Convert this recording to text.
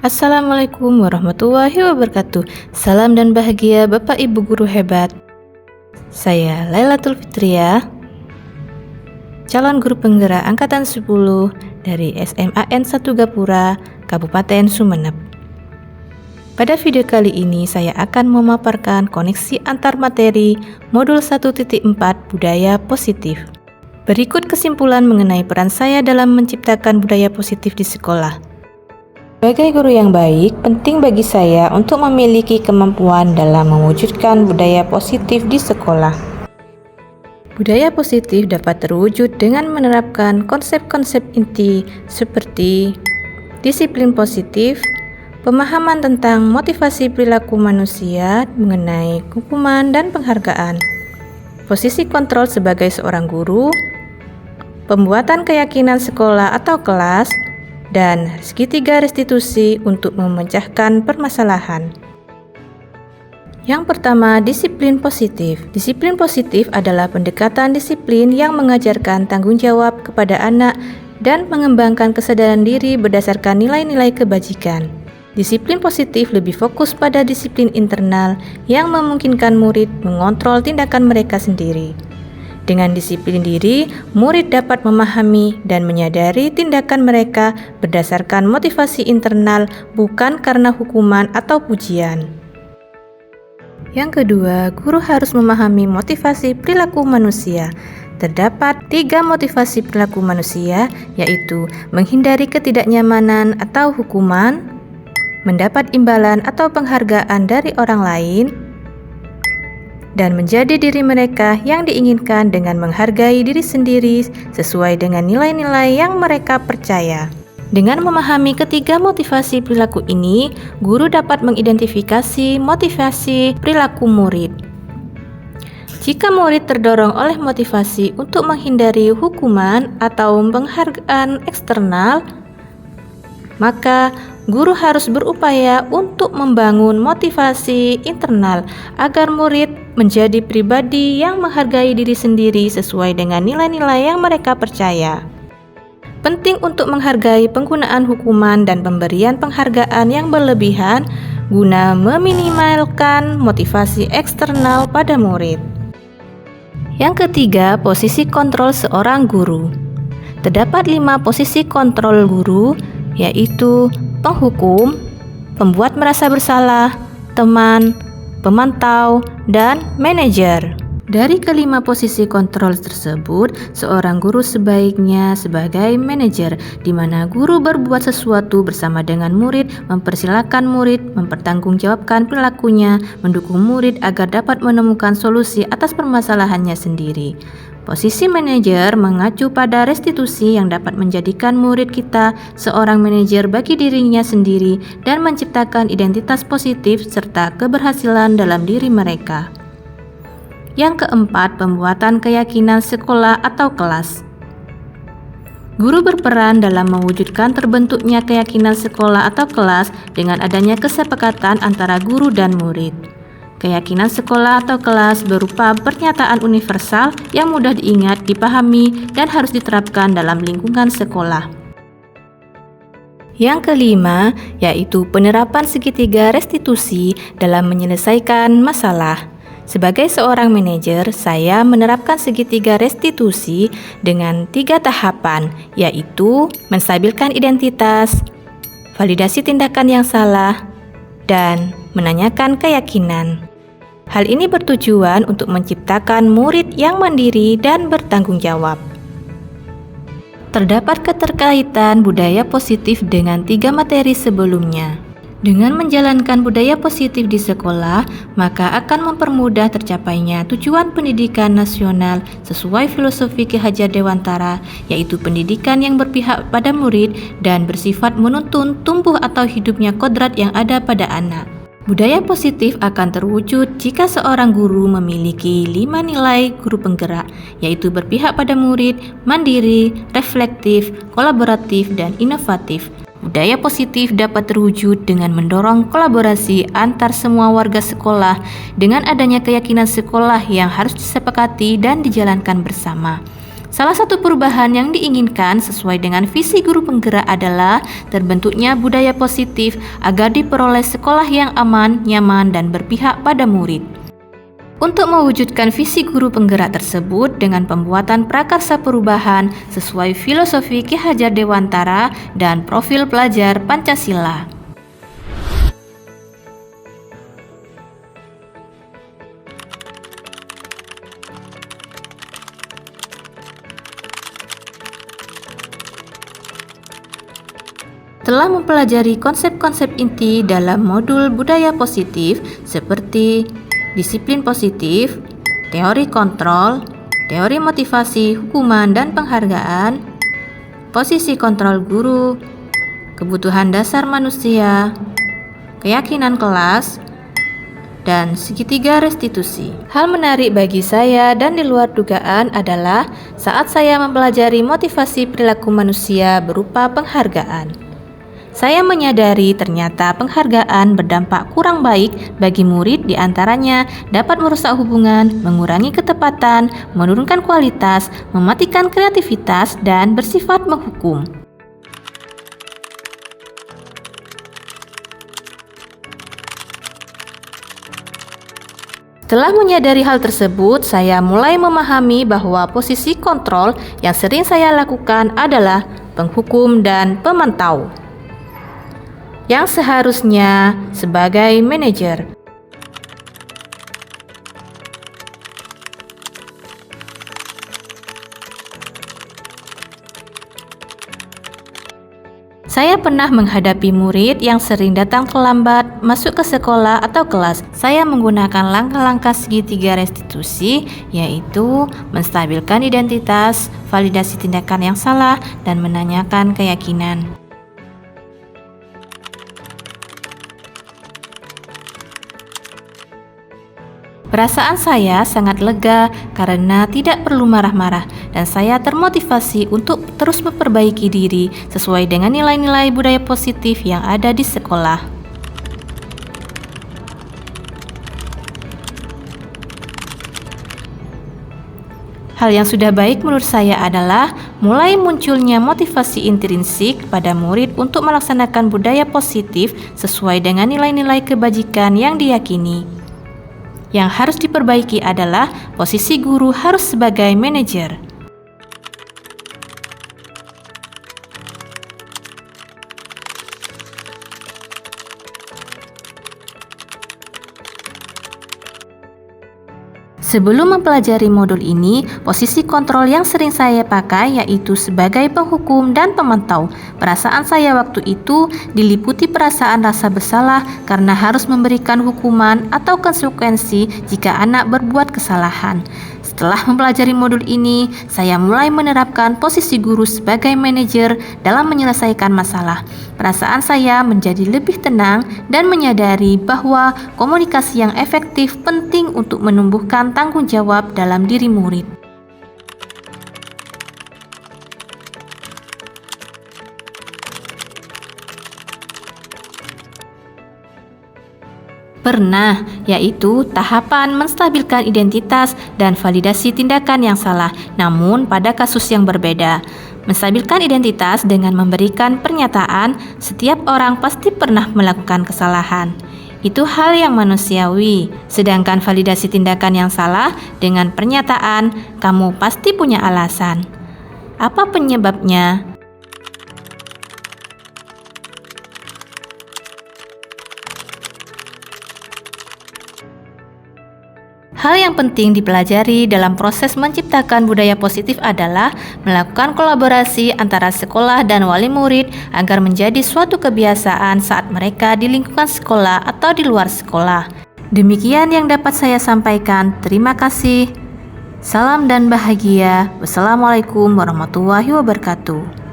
Assalamualaikum warahmatullahi wabarakatuh. Salam dan bahagia Bapak Ibu Guru hebat. Saya Lailatul Fitria, calon guru penggerak Angkatan 10 dari SMAN 1 Gapura, Kabupaten Sumeneb. Pada video kali ini saya akan memaparkan koneksi antar materi modul 1.4 budaya positif. Berikut kesimpulan mengenai peran saya dalam menciptakan budaya positif di sekolah. Sebagai guru yang baik, penting bagi saya untuk memiliki kemampuan dalam mewujudkan budaya positif di sekolah. Budaya positif dapat terwujud dengan menerapkan konsep-konsep inti seperti disiplin positif, pemahaman tentang motivasi perilaku manusia mengenai hukuman dan penghargaan, posisi kontrol sebagai seorang guru, pembuatan keyakinan sekolah atau kelas, dan segitiga restitusi untuk memecahkan permasalahan. Yang pertama, disiplin positif. Disiplin positif adalah pendekatan disiplin yang mengajarkan tanggung jawab kepada anak dan mengembangkan kesadaran diri berdasarkan nilai-nilai kebajikan. Disiplin positif lebih fokus pada disiplin internal yang memungkinkan murid mengontrol tindakan mereka sendiri. Dengan disiplin diri, murid dapat memahami dan menyadari tindakan mereka berdasarkan motivasi internal, bukan karena hukuman atau pujian. Yang kedua, guru harus memahami motivasi perilaku manusia. Terdapat 3 motivasi perilaku manusia, yaitu menghindari ketidaknyamanan atau hukuman, mendapat imbalan atau penghargaan dari orang lain, dan menjadi diri mereka yang diinginkan dengan menghargai diri sendiri sesuai dengan nilai-nilai yang mereka percaya. Dengan memahami ketiga motivasi perilaku ini, guru dapat mengidentifikasi motivasi perilaku murid. Jika murid terdorong oleh motivasi untuk menghindari hukuman atau penghargaan eksternal, maka guru harus berupaya untuk membangun motivasi internal agar murid menjadi pribadi yang menghargai diri sendiri sesuai dengan nilai-nilai yang mereka percaya. Penting untuk menghargai penggunaan hukuman dan pemberian penghargaan yang berlebihan guna meminimalkan motivasi eksternal pada murid. Yang ketiga, posisi kontrol seorang guru. Terdapat 5 posisi kontrol guru, yaitu penghukum, pembuat merasa bersalah, teman, pemantau, dan manajer. Dari kelima posisi kontrol tersebut, seorang guru sebaiknya sebagai manajer, di mana guru berbuat sesuatu bersama dengan murid, mempersilahkan murid, mempertanggungjawabkan perilakunya, mendukung murid agar dapat menemukan solusi atas permasalahannya sendiri. Posisi manajer mengacu pada restitusi yang dapat menjadikan murid kita seorang manajer bagi dirinya sendiri dan menciptakan identitas positif serta keberhasilan dalam diri mereka. Yang keempat, pembuatan keyakinan sekolah atau kelas. Guru berperan dalam mewujudkan terbentuknya keyakinan sekolah atau kelas dengan adanya kesepakatan antara guru dan murid. Keyakinan sekolah atau kelas berupa pernyataan universal yang mudah diingat, dipahami, dan harus diterapkan dalam lingkungan sekolah. Yang kelima, yaitu penerapan segitiga restitusi dalam menyelesaikan masalah. Sebagai seorang manajer, saya menerapkan segitiga restitusi dengan 3 tahapan, yaitu menstabilkan identitas, validasi tindakan yang salah, dan menanyakan keyakinan. Hal ini bertujuan untuk menciptakan murid yang mandiri dan bertanggung jawab. Terdapat keterkaitan budaya positif dengan 3 materi sebelumnya. Dengan menjalankan budaya positif di sekolah, maka akan mempermudah tercapainya tujuan pendidikan nasional sesuai filosofi Ki Hajar Dewantara, yaitu pendidikan yang berpihak pada murid dan bersifat menuntun tumbuh atau hidupnya kodrat yang ada pada anak. Budaya positif akan terwujud jika seorang guru memiliki 5 nilai guru penggerak, yaitu berpihak pada murid, mandiri, reflektif, kolaboratif, dan inovatif. Budaya positif dapat terwujud dengan mendorong kolaborasi antar semua warga sekolah dengan adanya keyakinan sekolah yang harus disepakati dan dijalankan bersama. Salah satu perubahan yang diinginkan sesuai dengan visi guru penggerak adalah terbentuknya budaya positif agar diperoleh sekolah yang aman, nyaman, dan berpihak pada murid. Untuk mewujudkan visi guru penggerak tersebut dengan pembuatan prakarsa perubahan sesuai filosofi Ki Hajar Dewantara dan profil pelajar Pancasila. Telah mempelajari konsep-konsep inti dalam modul budaya positif seperti disiplin positif, teori kontrol, teori motivasi, hukuman dan penghargaan, posisi kontrol guru, kebutuhan dasar manusia, keyakinan kelas, dan segitiga restitusi. Hal menarik bagi saya dan di luar dugaan adalah saat saya mempelajari motivasi perilaku manusia berupa penghargaan. Saya menyadari ternyata penghargaan berdampak kurang baik bagi murid, diantaranya dapat merusak hubungan, mengurangi ketepatan, menurunkan kualitas, mematikan kreativitas, dan bersifat menghukum. Setelah menyadari hal tersebut, saya mulai memahami bahwa posisi kontrol yang sering saya lakukan adalah penghukum dan pemantau, yang seharusnya sebagai manajer. Saya pernah menghadapi murid yang sering datang terlambat masuk ke sekolah atau kelas. Saya menggunakan langkah-langkah segitiga restitusi, yaitu menstabilkan identitas, validasi tindakan yang salah, dan menanyakan keyakinan. Perasaan saya sangat lega karena tidak perlu marah-marah dan saya termotivasi untuk terus memperbaiki diri sesuai dengan nilai-nilai budaya positif yang ada di sekolah. Hal yang sudah baik menurut saya adalah mulai munculnya motivasi intrinsik pada murid untuk melaksanakan budaya positif sesuai dengan nilai-nilai kebajikan yang diyakini. Yang harus diperbaiki adalah posisi guru harus sebagai manajer. Sebelum mempelajari modul ini, posisi kontrol yang sering saya pakai yaitu sebagai penghukum dan pemantau. Perasaan saya waktu itu diliputi perasaan rasa bersalah karena harus memberikan hukuman atau konsekuensi jika anak berbuat kesalahan. Setelah mempelajari modul ini, saya mulai menerapkan posisi guru sebagai manajer dalam menyelesaikan masalah. Perasaan saya menjadi lebih tenang dan menyadari bahwa komunikasi yang efektif penting untuk menumbuhkan tanggung jawab dalam diri murid. Pernah, yaitu tahapan menstabilkan identitas dan validasi tindakan yang salah, namun pada kasus yang berbeda. Menstabilkan identitas dengan memberikan pernyataan, setiap orang pasti pernah melakukan kesalahan. Itu hal yang manusiawi. Sedangkan validasi tindakan yang salah dengan pernyataan, kamu pasti punya alasan. Apa penyebabnya? Hal yang penting dipelajari dalam proses menciptakan budaya positif adalah melakukan kolaborasi antara sekolah dan wali murid agar menjadi suatu kebiasaan saat mereka di lingkungan sekolah atau di luar sekolah. Demikian yang dapat saya sampaikan. Terima kasih. Salam dan bahagia. Wassalamualaikum warahmatullahi wabarakatuh.